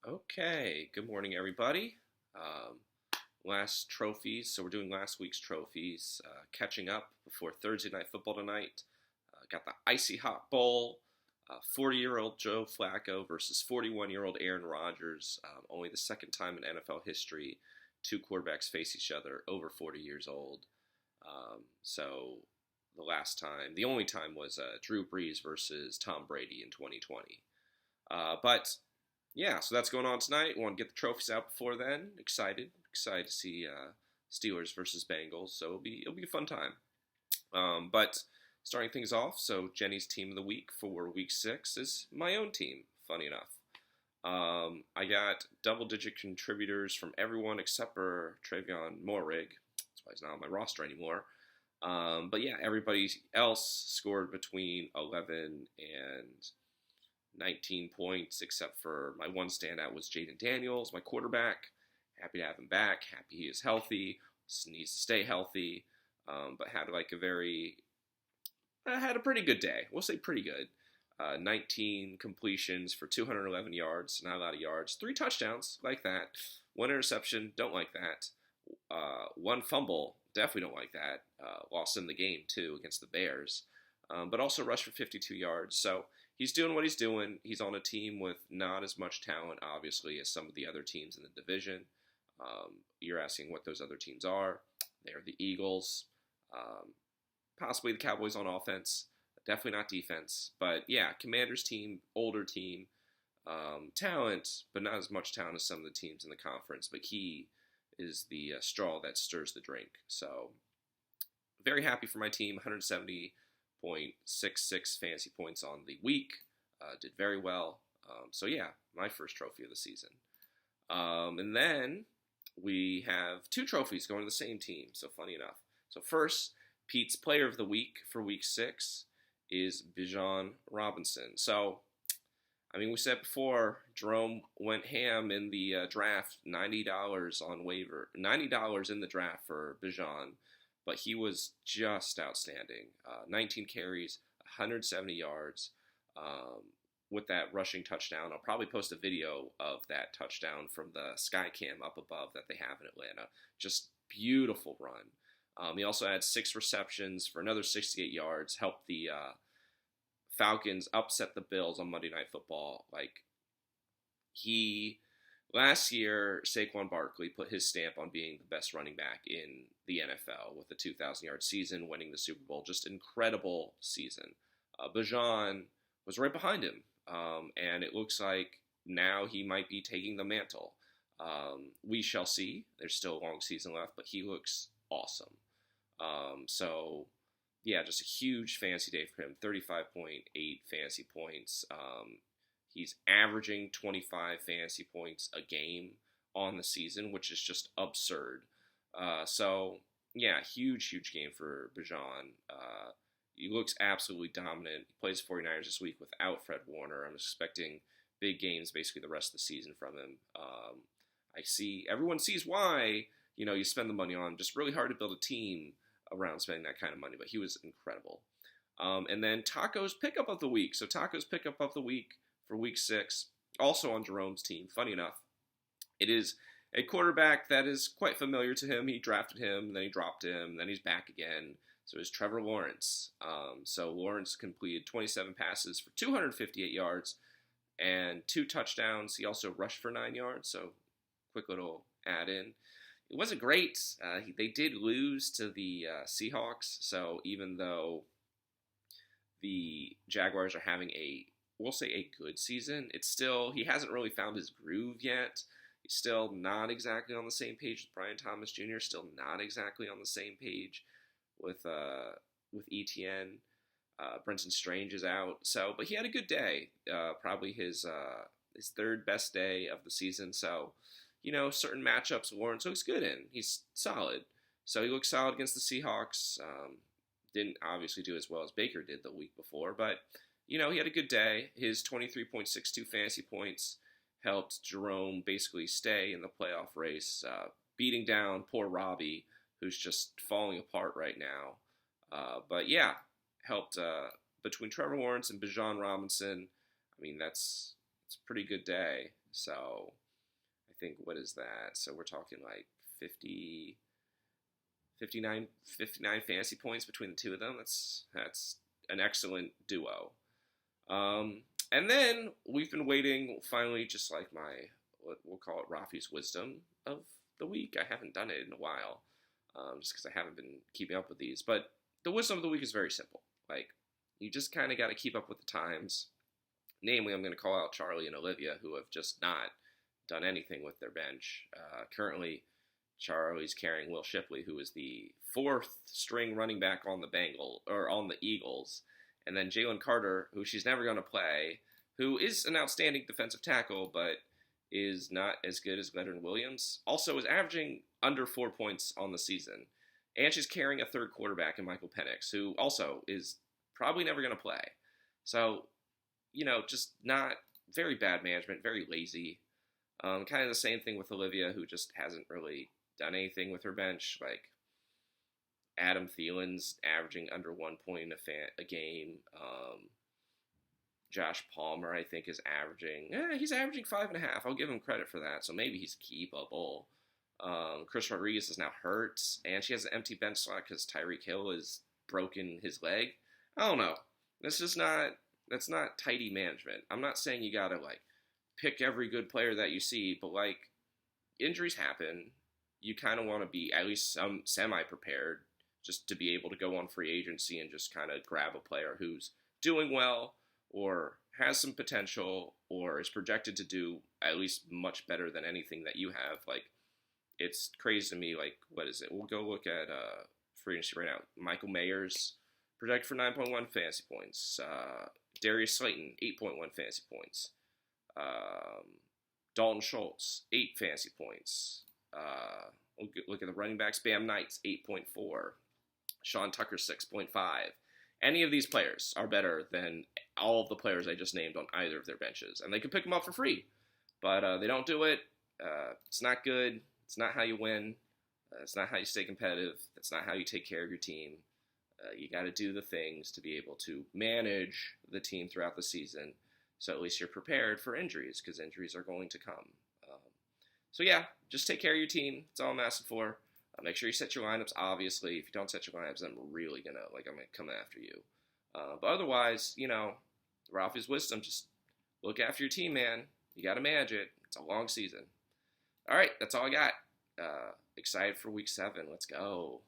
Okay, good morning, everybody. Um, last trophies, so we're doing last week's trophies, catching up before Thursday night football tonight. Got the icy hot bowl, 40-year-old Joe Flacco versus 41-year-old Aaron Rodgers. Only the second time in NFL history two quarterbacks face each other over 40 years old. So the only time was Drew Brees versus Tom Brady in 2020. But yeah, so that's going on tonight. Want to get the trophies out before then. Excited to see Steelers versus Bengals. So it'll be a fun time. But starting things off, so Jenny's team of the week for week 6 is my own team. Funny enough, I got double-digit contributors from everyone except for Travion Morig. That's why he's not on my roster anymore. But yeah, everybody else scored between 11 and 19 points, except for my one standout was Jaden Daniels, my quarterback. Happy to have him back. Happy he is healthy. Needs to stay healthy. But had had a pretty good day. We'll say pretty good. 19 completions for 211 yards. Not a lot of yards. 3 touchdowns. Like that. 1 interception. Don't like that. 1 fumble. Definitely don't like that. Lost in the game, too, against the Bears. But also rushed for 52 yards. So he's doing what he's doing. He's on a team with not as much talent, obviously, as some of the other teams in the division. You're asking what those other teams are. They're the Eagles, possibly the Cowboys on offense. Definitely not defense. But yeah, Commanders team, older team, talent, but not as much talent as some of the teams in the conference. But he is the straw that stirs the drink. So very happy for my team. 170.66 fantasy points on the week. Did very well. So yeah, my first trophy of the season. And then we have 2 trophies going to the same team. So funny enough. So first, Pete's player of the week for week 6 is Bijan Robinson. So, I mean, we said before, Jerome went ham in the draft, $90 on waiver, $90 in the draft for Bijan, but he was just outstanding. 19 carries, 170 yards. With that rushing touchdown. I'll probably post a video of that touchdown from the Skycam up above that they have in Atlanta. Just beautiful run. He also had 6 receptions for another 68 yards, helped the Falcons upset the Bills on Monday Night Football. Last year, Saquon Barkley put his stamp on being the best running back in the NFL with a 2,000-yard season, winning the Super Bowl. Just incredible season. Bijan was right behind him. And it looks like now he might be taking the mantle. We shall see. There's still a long season left, but he looks awesome. So, yeah, just a huge fantasy day for him. 35.8 fantasy points. He's averaging 25 fantasy points a game on the season, which is just absurd. So, yeah, huge game for Bijan. He looks absolutely dominant. He plays 49ers this week without Fred Warner. I'm expecting big games basically the rest of the season from him. Everyone sees why, you spend the money on. Just really hard to build a team around spending that kind of money, but he was incredible. And then Taco's pickup of the week. So Taco's pickup of the week for week 6, also on Jerome's team. Funny enough, it is a quarterback that is quite familiar to him. He drafted him, then he dropped him, then he's back again. So it's Trevor Lawrence. So Lawrence completed 27 passes for 258 yards and 2 touchdowns. He also rushed for 9 yards. So quick little add in. It wasn't great. They did lose to the Seahawks. So even though the Jaguars are having we'll say a good season, he hasn't really found his groove yet. He's still not exactly on the same page with Brian Thomas Jr., still not exactly on the same page with ETN. Brenton Strange is out. So, but he had a good day. Probably his 3rd best day of the season. So, certain matchups Lawrence looks good in. He's solid. So he looks solid against the Seahawks. Didn't obviously do as well as Baker did the week before, but he had a good day. His 23.62 fantasy points helped Jerome basically stay in the playoff race, beating down poor Robbie, who's just falling apart right now. But yeah, helped between Trevor Lawrence and Bijan Robinson. I mean, it's a pretty good day. So I think, what is that? So we're talking like 50, 59 fantasy points between the two of them. That's an excellent duo. And then we've been waiting, finally, just like my, what we'll call it, Rafi's wisdom of the week. I haven't done it in a while, just because I haven't been keeping up with these. But the wisdom of the week is very simple. Like, you just kind of got to keep up with the times. Namely, I'm going to call out Charlie and Olivia, who have just not done anything with their bench. Currently, Charlie's carrying Will Shipley, who is the fourth string running back on the Eagles, and then Jalen Carter, who she's never going to play, who is an outstanding defensive tackle, but is not as good as Leonard Williams. Also, is averaging under 4 points on the season, and she's carrying a third quarterback in Michael Penix, who also is probably never going to play. So, just not very bad management, very lazy. Kind of the same thing with Olivia, who just hasn't really done anything with her bench. Like, Adam Thielen's averaging under 1 point a game. Josh Palmer, I think, is averaging. He's averaging 5.5. I'll give him credit for that. So maybe he's keepable. Chris Rodriguez is now hurt, and she has an empty bench slot because Tyreek Hill has broken his leg. I don't know. That's not tidy management. I'm not saying you gotta pick every good player that you see, but injuries happen. You kind of want to be at least some semi-prepared just to be able to go on free agency and just kind of grab a player who's doing well or has some potential or is projected to do at least much better than anything that you have. It's crazy to me. What is it? We'll go look at free agency right now. Michael Mayers projected for 9.1 fantasy points. Darius Slayton, 8.1 fantasy points. Dalton Schultz, 8 fantasy points. We'll look at the running backs. Bam Knights, 8.4. Sean Tucker, 6.5. Any of these players are better than all of the players I just named on either of their benches. And they can pick them up for free. But they don't do it. It's not good. It's not how you win. It's not how you stay competitive. That's not how you take care of your team. You got to do the things to be able to manage the team throughout the season. So at least you're prepared for injuries, because injuries are going to come. So yeah, just take care of your team. That's all I'm asking for. Make sure you set your lineups, obviously. If you don't set your lineups, then I'm going to come after you. But otherwise, Rafi's wisdom, just look after your team, man. You got to manage it. It's a long season. All right, that's all I got. Excited for week 7. Let's go.